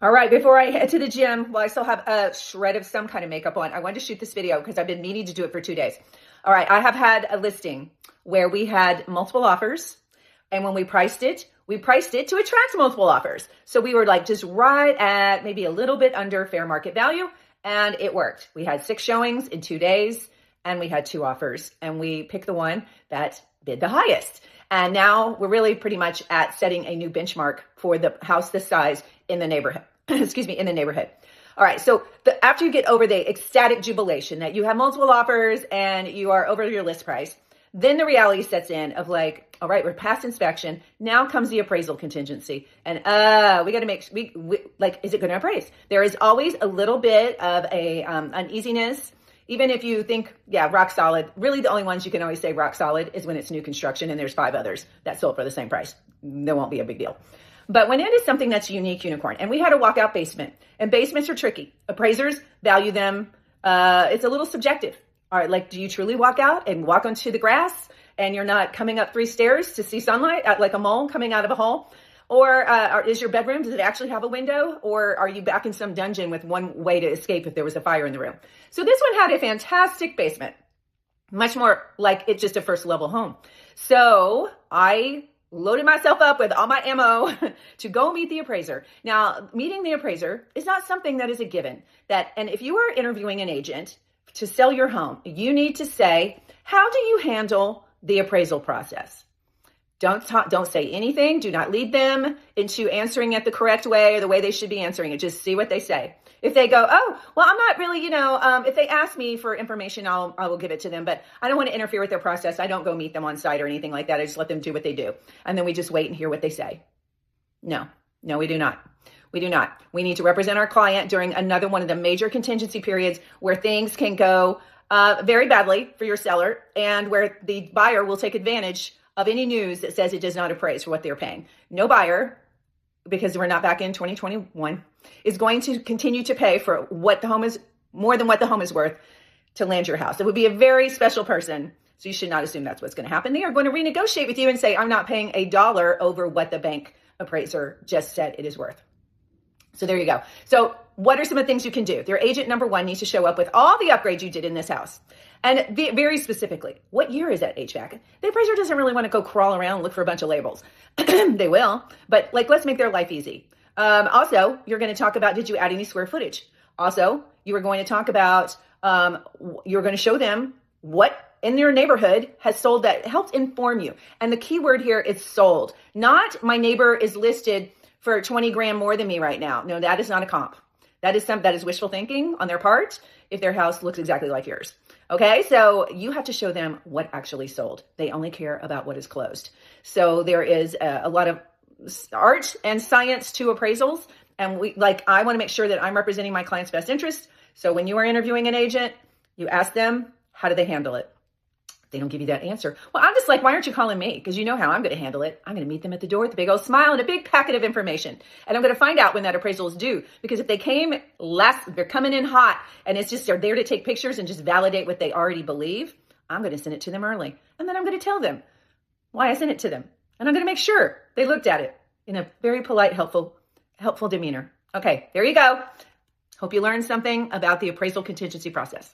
All right, before I head to the gym, well, I still have a shred of some kind of makeup on. I wanted to shoot this video because I've been meaning to do it for 2 days. All right, I have had a listing where we had multiple offers. And when we priced it to attract multiple offers. So we were like just right at maybe a little bit under fair market value. And it worked. We had 6 showings in 2 days and we had 2 offers. And we picked the one that bid the highest. And now we're really pretty much at setting a new benchmark for the house this size in the neighborhood. Excuse me, in the neighborhood. All right, so after you get over the ecstatic jubilation that you have multiple offers and you are over your list price, then the reality sets in of like, all right, we're past inspection. Now comes the appraisal contingency. And we got to make, like, is it going to appraise? There is always a little bit of a uneasiness. Even if you think, yeah, rock solid, really the only ones you can always say rock solid is when it's new construction and there's 5 others that sold for the same price. There won't be a big deal. But when it is something that's a unique unicorn, and we had a walkout basement, and basements are tricky. Appraisers value them. It's a little subjective. All right, like, do you truly walk out and walk onto the grass and you're not coming up 3 stairs to see sunlight like a mole coming out of a hole? Or is your bedroom, does it actually have a window? Or are you back in some dungeon with one way to escape if there was a fire in the room? So this one had a fantastic basement, much more like it's just a first level home. So I loaded myself up with all my ammo to go meet the appraiser. Now, meeting the appraiser is not something that is a given. And if you are interviewing an agent to sell your home, you need to say, how do you handle the appraisal process? Don't say anything. Do not lead them into answering it the correct way or the way they should be answering it. Just see what they say. If they go, oh, well, I'm not really, if they ask me for information, I will give it to them, but I don't want to interfere with their process. I don't go meet them on site or anything like that. I just let them do what they do. And then we just wait and hear what they say. No, we do not. We do not. We need to represent our client during another one of the major contingency periods where things can go very badly for your seller and where the buyer will take advantage of any news that says it does not appraise for what they're paying. No buyer, because we're not back in 2021, is going to continue to pay for what the home is, more than what the home is worth to land your house. It would be a very special person. So you should not assume that's what's going to happen. They are going to renegotiate with you and say, I'm not paying $1 over what the bank appraiser just said it is worth. So there you go. So what are some of the things you can do? Their agent number 1 needs to show up with all the upgrades you did in this house. And very specifically, what year is that HVAC? The appraiser doesn't really want to go crawl around and look for a bunch of labels. They will, but like, let's make their life easy. Also, you're going to talk about, did you add any square footage? Also, you are going to talk about, you're going to show them what in your neighborhood has sold that helps inform you. And the key word here is sold, not my neighbor is listed for 20 grand more than me right now. No, that is not a comp. That is wishful thinking on their part if their house looks exactly like yours. Okay, so you have to show them what actually sold. They only care about what is closed. So there is a lot of art and science to appraisals. And I want to make sure that I'm representing my client's best interest. So when you are interviewing an agent, you ask them, how do they handle it? They don't give you that answer. Well, I'm just like, why aren't you calling me? Because you know how I'm going to handle it. I'm going to meet them at the door with a big old smile and a big packet of information. And I'm going to find out when that appraisal is due. Because if they came they're coming in hot and it's just, they're there to take pictures and just validate what they already believe, I'm going to send it to them early. And then I'm going to tell them why I sent it to them. And I'm going to make sure they looked at it in a very polite, helpful demeanor. Okay, there you go. Hope you learned something about the appraisal contingency process.